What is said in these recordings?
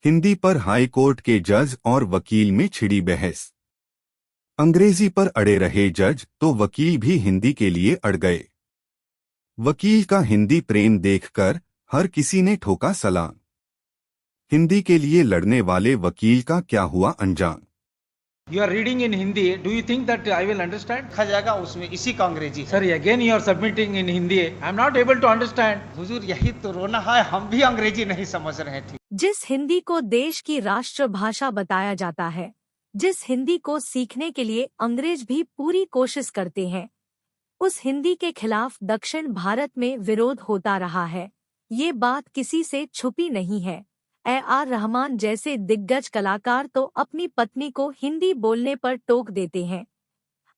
हिंदी पर high court के जज और वकील में छिड़ी बहस। अंग्रेजी पर अड़े रहे जज तो वकील भी हिंदी के लिए अड़ गए। वकील का हिंदी प्रेम देखकर हर किसी ने ठोका सलाम। हिंदी के लिए लड़ने वाले वकील का क्या हुआ अंजाम। You are reading in Hindi. Do you think that I will understand? लिखा जाएगा उसमें इसी का अंग्रेजी है। Sir, again you are submitting in Hindi. I am not able to understand. हुजूर यही तो रोना है, हम भी अंग्रेजी नहीं समझ रहे थे। जिस हिंदी को देश की राष्ट्रभाषा बताया जाता है, जिस हिंदी को सीखने के लिए अंग्रेज भी पूरी कोशिश करते हैं, उस हिंदी के खिलाफ दक्षिण भारत में विरोध होता रहा है। ये बात किसी से छुपी नहीं है। AR रहमान जैसे दिग्गज कलाकार तो अपनी पत्नी को हिंदी बोलने पर टोक देते हैं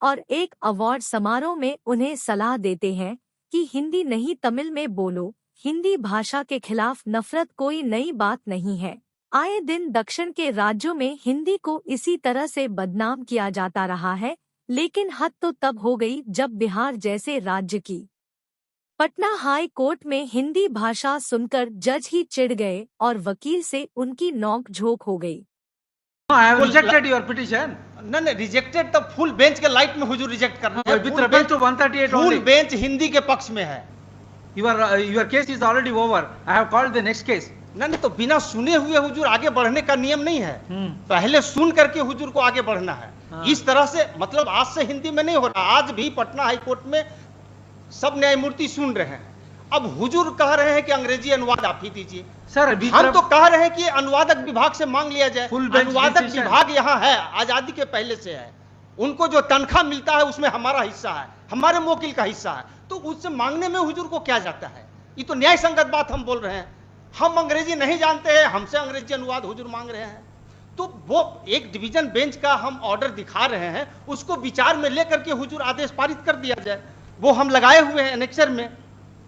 और एक अवार्ड समारोह में उन्हें सलाह देते हैं कि हिंदी नहीं तमिल में बोलो। हिंदी भाषा के खिलाफ नफरत कोई नई बात नहीं है। आए दिन दक्षिण के राज्यों में हिंदी को इसी तरह से बदनाम किया जाता रहा है, लेकिन हद तो तब हो गई जब बिहार जैसे राज्य की पटना हाई कोर्ट में हिंदी भाषा सुनकर जज ही चिढ़ गए और वकील से उनकी नोक झोंक हो गई। No, I have rejected your petition. नहीं, रिजेक्टेड तो फुल बेंच के लाइट में हुजूर रिजेक्ट करना है। With reference to 138 full only. Bench Hindi के पक्ष में है। Your case is already over. I have called the next case. नहीं तो बिना सुने हुए हुजूर आगे बढ़ने का नियम नहीं है। पहले सुन करके हुजूर को आगे बढ़ना है। इस तरह से मतलब आज से हिंदी में नहीं हो रहा। आज भी पटना हाई कोर्ट में सब न्यायमूर्ति सुन रहे हैं। अब हुजूर कह रहे हैं कि अंग्रेजी अनुवाद आप ही दीजिए। सर, हम तो कह रहे हैं कि अनुवादक विभाग से मांग लिया जाए। अनुवादक विभाग यहाँ है, आजादी के पहले से है। उनको जो तनख्वाह मिलता है उसमें हमारा हिस्सा है, हमारे मोकिल का हिस्सा है, तो उससे मांगने में हुजूर को क्या जाता है। ये तो न्याय संगत बात हम बोल रहे हैं। हम अंग्रेजी नहीं जानते हैं, हमसे अंग्रेजी अनुवाद हुजूर मांग रहे हैं, तो वो एक डिवीजन बेंच का हम ऑर्डर दिखा रहे हैं, उसको विचार में लेकर के हुजूर आदेश पारित कर दिया जाए। वो हम लगाए हुए हैं एनेक्सर में।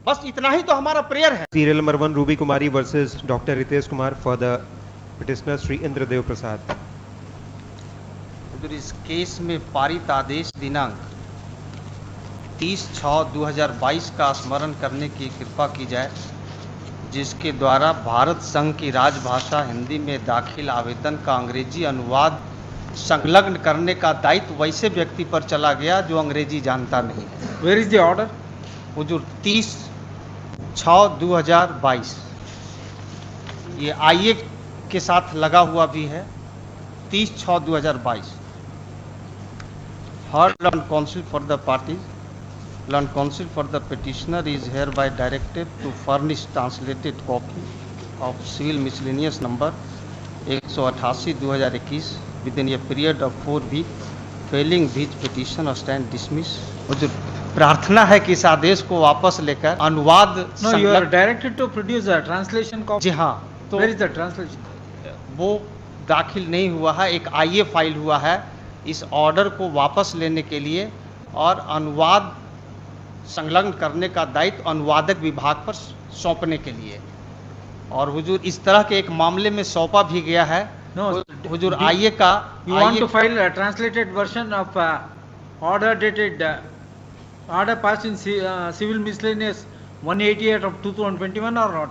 बस इतना ही तो हमारा प्रेयर है। Serial number 1 Ruby Kumari versus doctor Ritesh Kumar for the petitioner Shri Indradev Prasad. इस केस में पारित आदेश दिनांक 30/6/2022 का स्मरण करने की कृपा की जाए, जिसके द्वारा भारत संघ की राजभाषा हिंदी में दाखिल आवेदन का अंग्रेजी अनुवाद संलग्न करने का दायित्व वैसे व्यक्ति पर चला गया जो अंग्रेजी जानता नहीं है। Where is the order? हुजूर 30/6/2022। ये IA के साथ लगा हुआ भी है। 30/6/2022। Heard on counsel for the parties. Learned counsel for the petitioner is hereby directed to furnish translated copy of civil miscellaneous number 188/2021 within a period of 4 weeks. Failing which petition or stand dismissed. हुजूर प्रार्थना है कि इस आदेश को वापस लेकर अनुवाद। No, you are directed to produce a translation copy. जी हाँ, तो Where is the translation? वो दाखिल नहीं हुआ है, एक IA फाइल हुआ है इस ऑर्डर को वापस लेने के लिए और अनुवाद संलग्न करने का दायित्व अनुवादक विभाग पर सौंपने के लिए। और हुजूर इस तरह के एक मामले में सौंपा भी गया है। No, हुजूर IA का You want to file a translated version of order dated order passed in civil miscellaneous 188/2021 or not?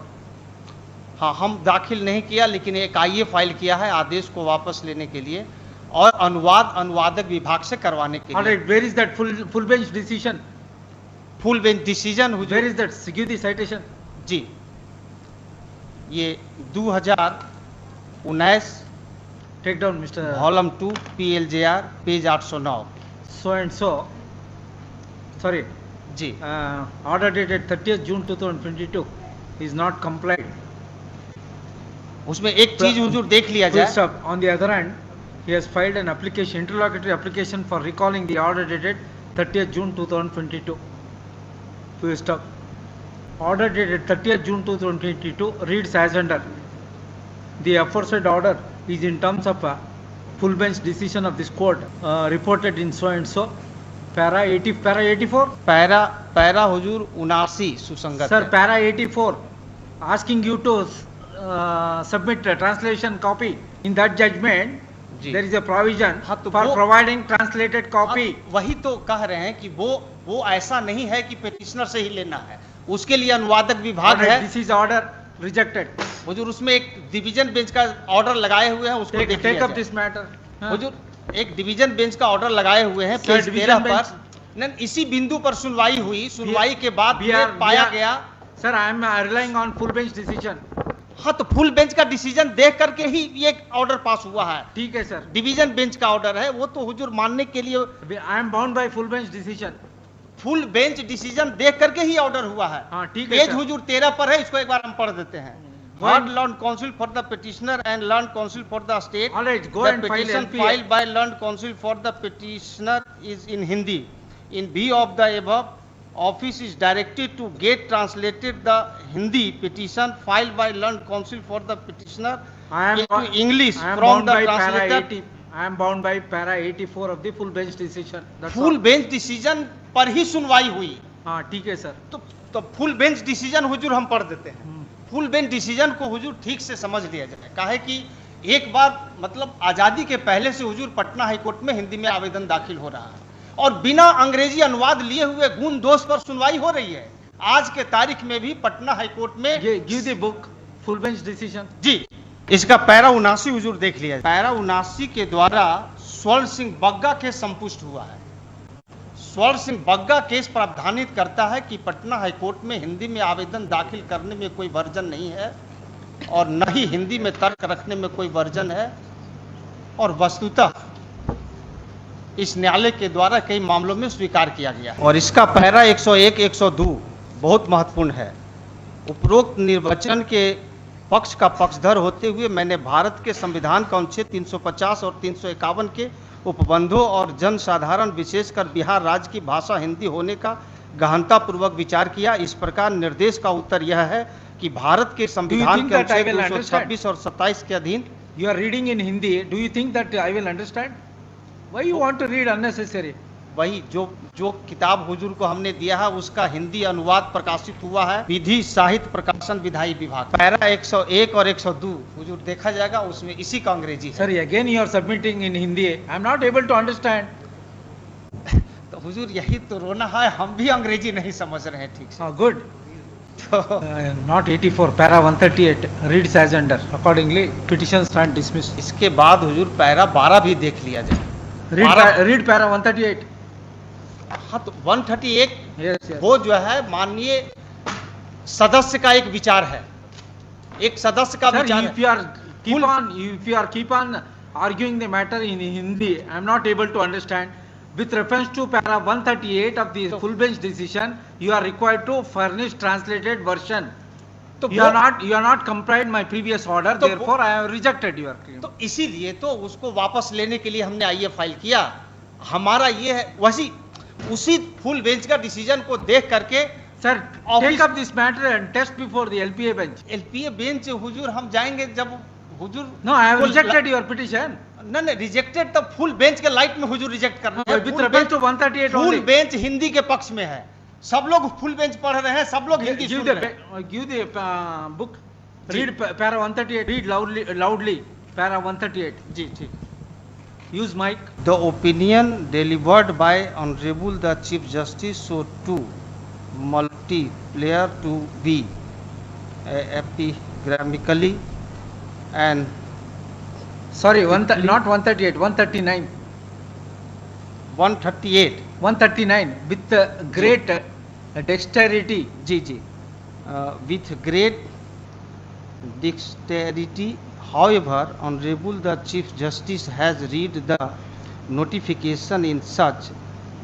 हाँ, हम दाखिल नहीं किया, लेकिन एक IA फाइल किया है आदेश को वापस लेने के लिए और अनुवाद अनुवादक विभाग से करवाने के लिए। Alright, where is that full bench decision? Full bench decision Where is that? Give the citation. जी, ये 2019 Take down, Mr. Volume 2 PLJR page 809। So and so. Sorry. जी, Order dated 30th June 2022 is not complied. उसमें एक चीज हुजूर देख लिया Full जाए। stop. On the other hand, he has filed an application, interlocutory application for recalling the order dated 30th June 2022. Full stop. Order dated 30th June 2022 reads as under. The aforesaid order is in terms of a full bench decision of this court reported in so and so. Para 84. Para हुजूर 79 सुसंगत Sir, है। para 84 asking you to submit a translation copy. In that judgment, ji. there is a provision हाँ, तो for वो- providing translated copy. अब वही तो कह रहे हैं कि वो ऐसा नहीं है कि पेटिशनर से ही लेना है, उसके लिए अनुवादक विभाग Alright, है। this is order rejected. हुजूर उसमें एक डिवीजन बेंच का ऑर्डर लगाए हुए हैं, उसको देख टेक लिया अप जाए। This matter. हुजूर एक डिवीजन बेंच का ऑर्डर लगाए हुए हैं, Sir, पेज division 13 bench- पर। नहीं, इसी बिंदु पर सुनवाई हुई, सुनवाई के बाद We ये are- पाया we are- गया। Sir, I am relying on full bench decision. हाँ, तो फुल बेंच का डिसीजन देख करके ही ये ऑर्डर पास हुआ है। ठीक है सर, डिवीजन बेंच का ऑर्डर है, वो तो हुजूर मानने के लिए I am bound by full bench decision. Full bench decision देख करके ही ऑर्डर हुआ है। हाँ, ठीक है पेज सर। हुजूर 13 पर है, इसको एक बार हम पढ़ देते हैं। Go Lord ahead. Learned Counsel for the petitioner and Learned Counsel for the state. All right, go the and file petition LPA. filed by Learned Counsel for the petitioner is in Hindi. In view of the above, office is directed to get translated the Hindi petition filed by Learned Counsel for the petitioner I am into English I am from bound the by para translator. 80. I am bound by para 84 of the full bench decision. That's full all. Bench decision पर ही सुनवाई हुई। हाँ, ठीक है sir. तो full bench decision हुजूर हम पढ़ देते हैं। फुल बेंच डिसीजन को हुजूर ठीक से समझ लिया जाए। काहे कि एक बार मतलब आजादी के पहले से हुजूर पटना हाईकोर्ट में हिंदी में आवेदन दाखिल हो रहा है और बिना अंग्रेजी अनुवाद लिए हुए गुण दोष पर सुनवाई हो रही है। आज के तारीख में भी पटना हाईकोर्ट में ये give the book full bench decision. जी, इसका पैरा 79 हुजूर देख लिया। पैरा 79 के द्वारा स्वर्ण सिंह बग्गा के संपुष्ट हुआ है। स्वर्ण सिंह बग्गा केस प्रावधानित करता है कि पटना हाईकोर्ट में हिंदी में आवेदन दाखिल करने में कोई वर्जन नहीं है और न ही हिंदी में तर्क रखने में कोई वर्जन है और वस्तुतः इस न्यायालय के द्वारा कई मामलों में स्वीकार किया गया और इसका पैरा 101 102 बहुत महत्वपूर्ण है। उपरोक्त निर्वाचन के पक्ष का पक्षधर होते हुए मैंने भारत के संविधान का अनुच्छेद 350 और 351 के उपबंधों और जनसाधारण विशेषकर बिहार राज्य की भाषा हिंदी होने का गहनतापूर्वक विचार किया। इस प्रकार निर्देश का उत्तर यह है कि भारत के संविधान के अनुच्छेद 226 और 27 के अधीन You are reading in Hindi. Do you think that I will understand? Why you want to read unnecessary? वही जो किताब हुजूर को हमने दिया है उसका हिंदी अनुवाद प्रकाशित हुआ है विधि साहित्य प्रकाशन विधायी विभाग। पैरा 101 और 102 हुजूर देखा जाएगा, उसमें इसी का अंग्रेजी है। Sir, again you are submitting in Hindi. I am not able to understand. तो हुजूर यही तो रोना है, हम भी अंग्रेजी नहीं समझ रहे हैं ठीक से। Good. तो Not 84. Para 138 reads as under. Accordingly, petition stand dismissed. इसके बाद हुजूर पैरा 12 भी देख लिया जाए। Read para 138. हाँ, तो 138 Yes, yes. वो जो है माननीय सदस्य का एक विचार है, एक सदस्य का Sir, विचार if you are keep on arguing the matter in Hindi, I am not able to understand. With reference to para 138 of the full bench decision, you are required to furnish translated version. तो You are not complied my previous order. तो Therefore, I have rejected your claim. तो इसीलिए तो उसको वापस लेने के लिए हमने आईए फाइल किया। हमारा ये है वैसी उसी फुल बेंच का डिसीजन को देख करके Sir, Office- take up this matter and test before the LPA bench. LPA bench हुजूर हम जाएंगे जब हुजूर No, I have को rejected your petition. नहीं रिजेक्टेड, तब फुल बेंच के लाइट में हुजूर रिजेक्ट कर रहे हैं। With reference to 138 full only. Bench Hindi के पक्ष में है, सब लोग फुल बेंच पढ़ रहे हैं, सब लोग हिंदी Give सुन the रहे हैं। give the book. Read para 138. Read loudly. Para 138. जी ठीक। Use mic. The opinion delivered by Honorable the Chief Justice so too multiplayer to be epigrammatically and Sorry, not 138. 139. 138 139 with great dexterity. Ji ji with great dexterity. However, Honorable the Chief Justice has read the notification in such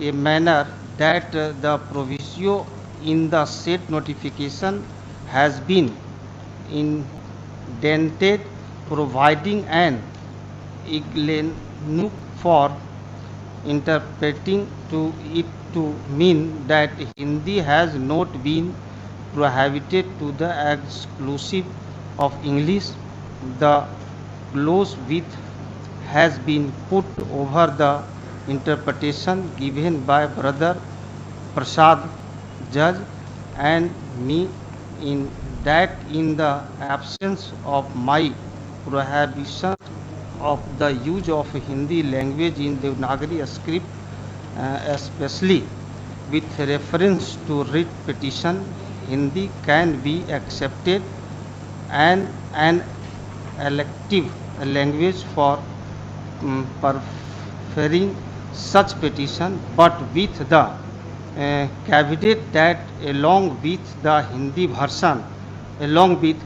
a manner that the proviso in the said notification has been indented, providing an ignook for interpreting to it to mean that Hindi has not been prohibited to the exclusive of English. The clause with has been put over the interpretation given by Brother Prasad Judge and me in that in the absence of my prohibition of the use of Hindi language in Devanagari script, especially with reference to writ petition, Hindi can be accepted and an elective language for preferring such petition, but with the caveat that along with the Hindi version, along with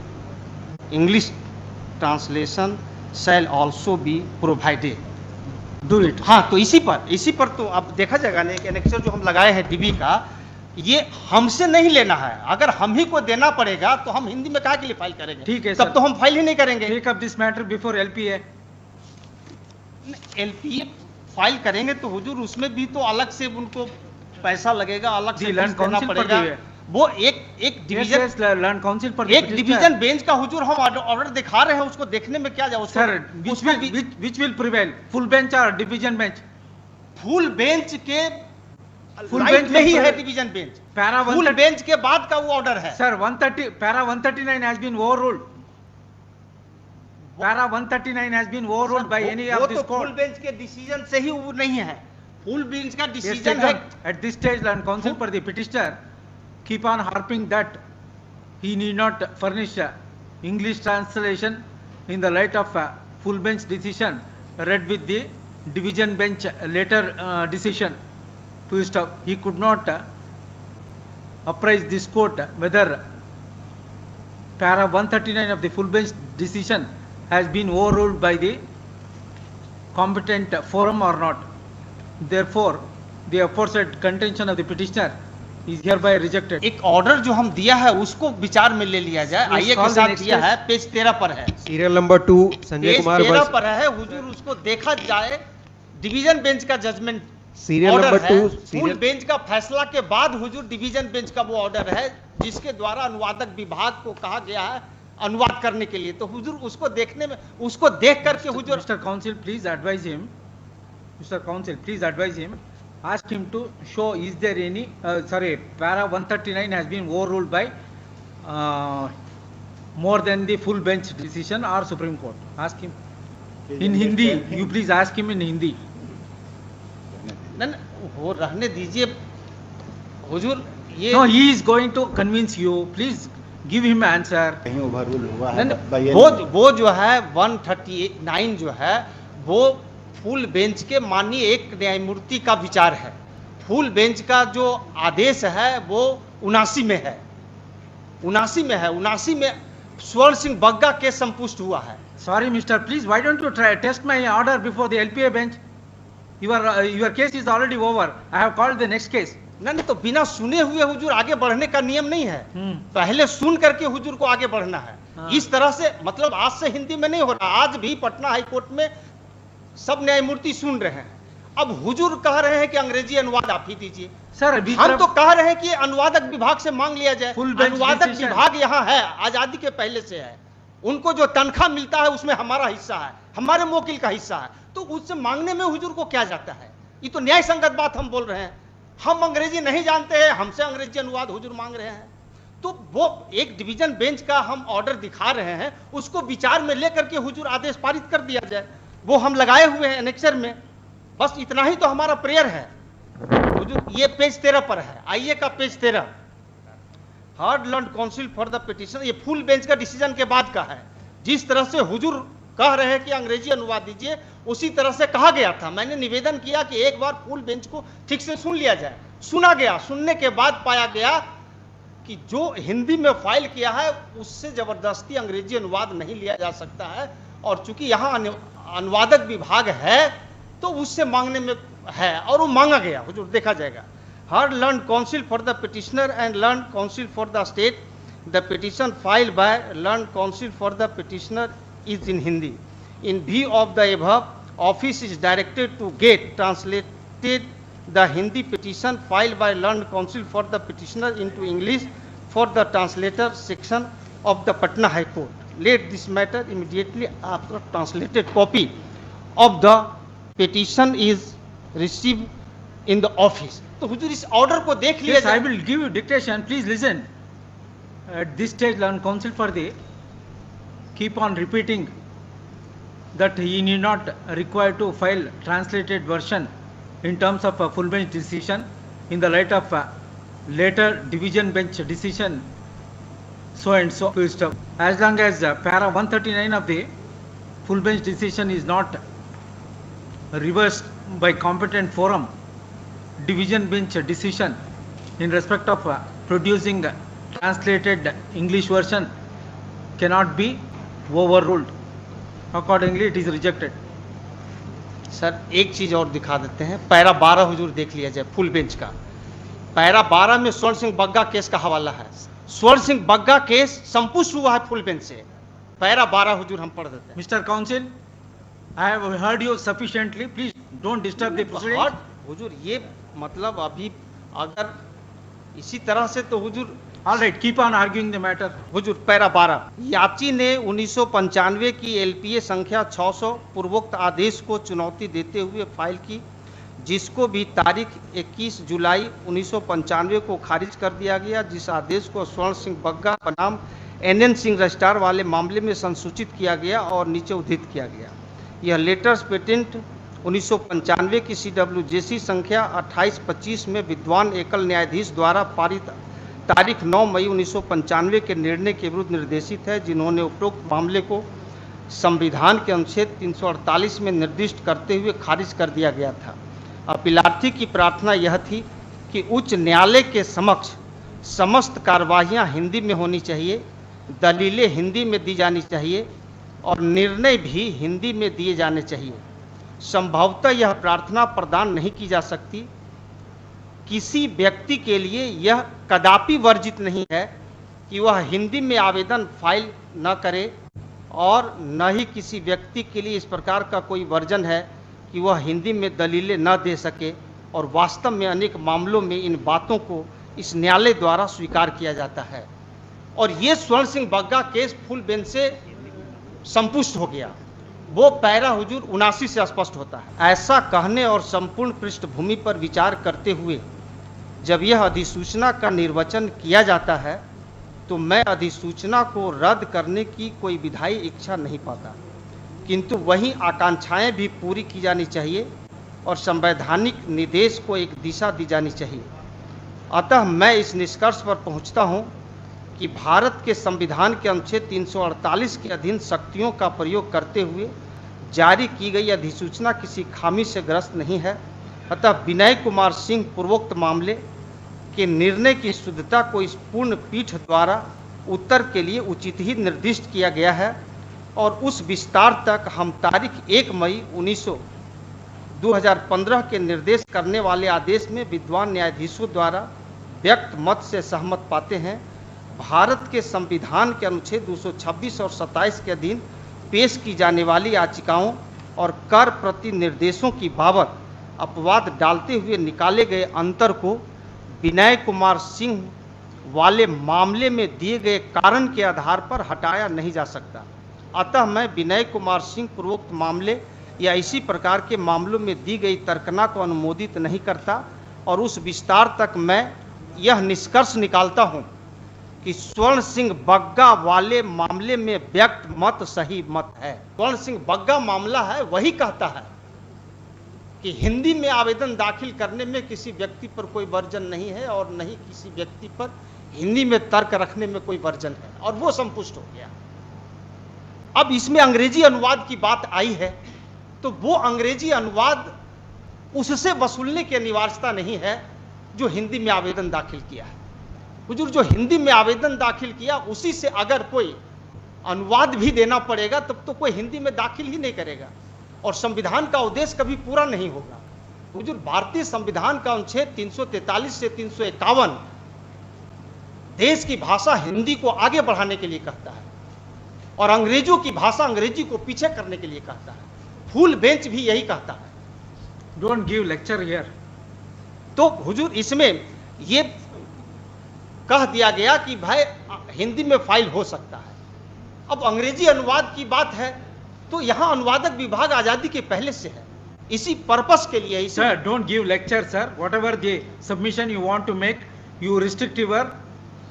English translation shall also be provided. Do it. हाँ, तो इसी पर तो अब देखा जाएगा ना, एक एनेक्सर जो हम लगाए हैं डीबी का, ये हमसे नहीं लेना है। अगर हम ही को देना पड़ेगा तो हम हिंदी में काहे के लिए फाइल करेंगे? ठीक है तब सर। तो हम फाइल ही नहीं करेंगे। Take up this matter before LPA. LPA file करेंगे तो हुजूर उसमें भी तो अलग से उनको पैसा लगेगा, अलग से जी, लैंड फीस देना काउंसिल पर पड़ेगा। भी है। वो एक डिवीजन Yes, लैंड काउंसिल पर एक डिवीजन बेंच का हुजूर हम ऑर्डर दिखा रहे हैं, उसको देखने में क्या जाए? Sir, which will prevail, full bench or division bench? Full bench के फुल राइट बेंच में ही में है division bench. Para full 130 bench के बाद का वो ऑर्डर है। Sir, 130 para 139 has been overruled. Para 139 has been overruled by any वो of this तो फुल court. बेंच के डिसीजन से ही वो नहीं है। फुल बेंच का Yes, डिसीजन taken. है। At this stage, land counsel for the petitioner keep on harping that he need not furnish English translation in the light of full bench decision read with the division bench later decision. To stop, he could not apprise this court whether para 139 of the full bench decision has been overruled by the competent forum or not. Therefore, the aforesaid contention of the petitioner is hereby rejected. एक order जो हम दिया है उसको विचार में ले लिया जाए। आइए के call the साथ next दिया case. है, पेज 13 पर है। Serial number 2 Sanjay page Kumar 13 वर्ष पर है हुजूर, उसको देखा जाए। डिवीजन बेंच का जजमेंट सीरियल ऑर्डर नंबर है। 2 फुल सीरियल बेंच का फैसला के बाद हुजूर डिवीजन बेंच का वो ऑर्डर है जिसके द्वारा अनुवादक विभाग को कहा गया है अनुवाद करने के लिए। तो हुजूर उसको देखने में, उसको देख करके हुजूर Mr. Counsel, please advise him. Mr. Counsel, please advise him. Ask him to show is there any, para 139 has been overruled by more than the full bench decision or Supreme Court. Ask him. In Hindi, you please ask him in Hindi. न वो रहने दीजिए हुजूर। ये No, he is going to convince you. Please give him answer. कहीं overrule हुआ न, है वो जो है 139 जो है वो फुल बेंच के माननीय एक न्यायमूर्ति का विचार है। फुल बेंच का जो आदेश है वो 79 में है। 79 में स्वर्ण सिंह बग्गा केस संपुष्ट हुआ है। Sorry, Mister. Please, why don't you try test my order before the LPA bench? Your case is already over. I have called the next case. नहीं तो बिना सुने हुए हुजूर आगे बढ़ने का नियम नहीं है। हम्म। पहले सुन करके हुजूर को आगे बढ़ना है। हाँ। इस तरह से मतलब आज से हिंदी में नहीं हो रहा। आज भी पटना हाई कोर्ट में सब न्यायमूर्ति सुन रहे हैं। अब हुजूर कह रहे हैं कि अंग्रेजी अनुवाद आप ही दीजिए। Sir, हम तो कह रहे हैं कि अनुवादक विभाग से मांग लिया जाए। Full bench अनुवादक decision. विभाग यहाँ है, आजादी के पहले से है। उनको जो तनख्वाह मिलता है उसमें हमारा हिस्सा है, हमारे मोकिल का हिस्सा है। तो उससे मांगने में हुजूर को क्या जाता है? ये तो न्याय संगत बात हम बोल रहे हैं। हम अंग्रेजी नहीं जानते हैं, हमसे अंग्रेजी अनुवाद हुजूर मांग रहे हैं। तो वो एक डिवीजन बेंच का हम ऑर्डर दिखा रहे हैं, उसको विचार में लेकर के हुजूर आदेश पारित कर दिया जाए। वो हम लगाए हुए हैं एनेक्सर में। बस इतना ही तो हमारा प्रेयर है हुजूर। ये पेज 13 पर है। आइए का page 13 hard land council for the petition, ये फुल बेंच का डिसीजन के बाद का है। जिस तरह से हुजूर कह रहे हैं कि अंग्रेजी अनुवाद दीजिए, उसी तरह से कहा गया था। मैंने निवेदन किया कि एक बार फुल बेंच को ठीक से सुन लिया जाए। सुना गया, सुनने के बाद पाया गया कि जो हिंदी में फाइल किया है उससे जबरदस्ती अंग्रेजी अनुवाद नहीं लिया जा सकता है। और चूंकि यहाँ अनुवादक विभाग है तो उससे मांगने में है और वो मांगा गया हुजूर, देखा जाएगा। Hard learned counsel for the petitioner and learned counsel for the state. The petition filed by learned counsel for the petitioner is in Hindi. In view of the above, office is directed to get translated the Hindi petition filed by learned counsel for the petitioner into English for the translator section of the Patna High Court. Let this matter immediately after translated copy of the petition is received in the office. तो हुजूर इस order को देख लिया Yes, I जाए। will give you dictation. Please listen. At this stage, learn counsel for the keep on repeating that he need not require to file translated version in terms of a full bench decision in the light of later division bench decision so and so full stop. As long as para 139 of the full bench decision is not reversed by competent forum, division bench decision in respect of producing translated English version cannot be overruled. Accordingly, it is rejected. Sir एक चीज और दिखा देते हैं, para 12 हुजूर देख लिया जाए full bench का। पैरा 12 में स्वर्ण सिंह बग्गा केस का हवाला है। स्वर्ण सिंह बग्गा केस संपुष्ट हुआ है फुल बेंच से। पैरा 12 हुजूर हम पढ़ देते हैं। Mr. Counsel, I have heard you sufficiently. Please don't disturb the proceedings. हुजूर ये मतलब अभी अगर इसी तरह से तो हुजूर All right, keep on arguing the matter. Hazur para 12, याची ने 1995 की एलपीए संख्या 600 पूर्वोक्त आदेश को चुनौती देते हुए फाइल की, जिसको भी तारीख 21 जुलाई 1995 को खारिज कर दिया गया, जिस आदेश को स्वर्ण सिंह बग्गा बनाम NN सिंह रजिस्ट्रार वाले मामले में संसूचित किया गया और नीचे उद्धृत किया गया। यह लेटर्स पेटेंट 1995 की CWJC संख्या 2825 में विद्वान एकल न्यायाधीश द्वारा पारित तारीख 9 मई 1995 के निर्णय के विरुद्ध निर्देशित है, जिन्होंने उपरोक्त मामले को संविधान के अनुच्छेद 348 में निर्दिष्ट करते हुए खारिज कर दिया गया था। अपीलार्थी की प्रार्थना यह थी कि उच्च न्यायालय के समक्ष समस्त कार्यवाहियां हिंदी में होनी चाहिए, दलीलें हिंदी में दी जानी चाहिए और निर्णय भी हिंदी में दिए जाने चाहिए। संभवतः यह प्रार्थना प्रदान नहीं की जा सकती। किसी व्यक्ति के लिए यह कदापि वर्जित नहीं है कि वह हिंदी में आवेदन फाइल न करे और न ही किसी व्यक्ति के लिए इस प्रकार का कोई वर्जन है कि वह हिंदी में दलीलें न दे सके, और वास्तव में अनेक मामलों में इन बातों को इस न्यायालय द्वारा स्वीकार किया जाता है। और ये स्वर्ण Singh Bagga case full bench से संपुष्ट हो गया। वो पैरा हुजूर 79 से स्पष्ट होता है। ऐसा कहने और संपूर्ण पृष्ठभूमि पर विचार करते हुए जब यह अधिसूचना का निर्वचन किया जाता है तो मैं अधिसूचना को रद्द करने की कोई विधायी इच्छा नहीं पाता, किंतु वही आकांक्षाएं भी पूरी की जानी चाहिए और संवैधानिक निर्देश को एक दिशा दी जानी चाहिए। अतः मैं इस निष्कर्ष पर पहुंचता हूं कि भारत के संविधान के अनुच्छेद 348 के अधीन शक्तियों का प्रयोग करते हुए जारी की गई अधिसूचना किसी खामी से ग्रस्त नहीं है। अतः विनय कुमार सिंह पूर्वोक्त मामले के निर्णय की शुद्धता को इस पूर्ण पीठ द्वारा उत्तर के लिए उचित ही निर्दिष्ट किया गया है और उस विस्तार तक हम तारीख 1 मई 2015 के निर्देश करने वाले आदेश में विद्वान न्यायाधीशों द्वारा व्यक्त मत से सहमत पाते हैं। भारत के संविधान के अनुच्छेद 226 और 27 के अधीन पेश की जाने वाली याचिकाओं और कर प्रति निर्देशों की बाबत अपवाद डालते हुए निकाले गए अंतर को विनय कुमार सिंह वाले मामले में दिए गए कारण के आधार पर हटाया नहीं जा सकता। अतः मैं विनय कुमार सिंह पूर्वोक्त मामले या इसी प्रकार के मामलों में दी गई तर्कना को अनुमोदित नहीं करता और उस विस्तार तक मैं यह निष्कर्ष निकालता हूं कि स्वर्ण सिंह बग्गा वाले मामले में व्यक्त मत सही मत है। स्वर्ण सिंह बग्गा मामला है वही कहता है कि हिंदी में आवेदन दाखिल करने में किसी व्यक्ति पर कोई वर्जन नहीं है और नहीं किसी व्यक्ति पर हिंदी में तर्क रखने में कोई वर्जन है, और वो संपुष्ट हो गया। अब इसमें अंग्रेजी अनुवाद की बात आई है तो वो अंग्रेजी अनुवाद उससे वसूलने की अनिवार्यता नहीं है जो हिंदी में आवेदन दाखिल किया है। हुजूर जो हिंदी में आवेदन दाखिल किया उसी से अगर कोई अनुवाद भी देना पड़ेगा तब तो कोई हिंदी में दाखिल ही नहीं करेगा और संविधान का उद्देश्य कभी पूरा नहीं होगा। हुजूर भारतीय संविधान का अनुच्छेद 343 से 351 देश की भाषा हिंदी को आगे बढ़ाने के लिए कहता है और अंग्रेजों की भाषा अंग्रेजी को पीछे करने के लिए कहता है। फुल बेंच भी यही कहता है। Don't give lecture here. तो हुजूर इसमें ये कह दिया गया कि भाई हिंदी में फाइल हो सकता है। अब अंग्रेजी अनुवाद की बात है तो यहां अनुवादक विभाग आजादी के पहले से है, इसी पर्पस के लिए। Sir, don't give lecture, sir. Whatever the submission you want to make, you restrict your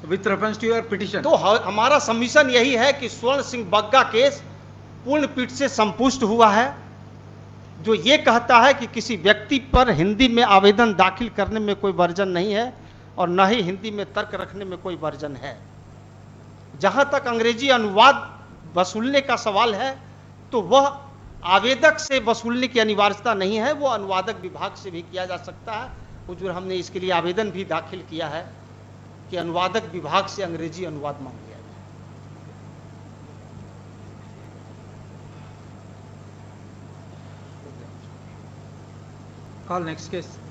with reference to your petition. तो हमारा सबमिशन यही है कि स्वर्ण सिंह बग्गा केस पूर्ण पीठ से संपुष्ट हुआ है, जो ये कहता है कि किसी व्यक्ति पर हिंदी में आवेदन दाखिल करने में कोई वर्जन नहीं है और न ही हिंदी में तर्क रखने में कोई वर्जन है। जहां तक अंग्रेजी अनुवाद वसूलने का सवाल है तो वह आवेदक से वसूलने की अनिवार्यता नहीं है, वो अनुवादक विभाग से भी किया जा सकता है। हुजूर, हमने इसके लिए आवेदन भी दाखिल किया है कि अनुवादक विभाग से अंग्रेजी अनुवाद मांग लिया जाए। Call next case.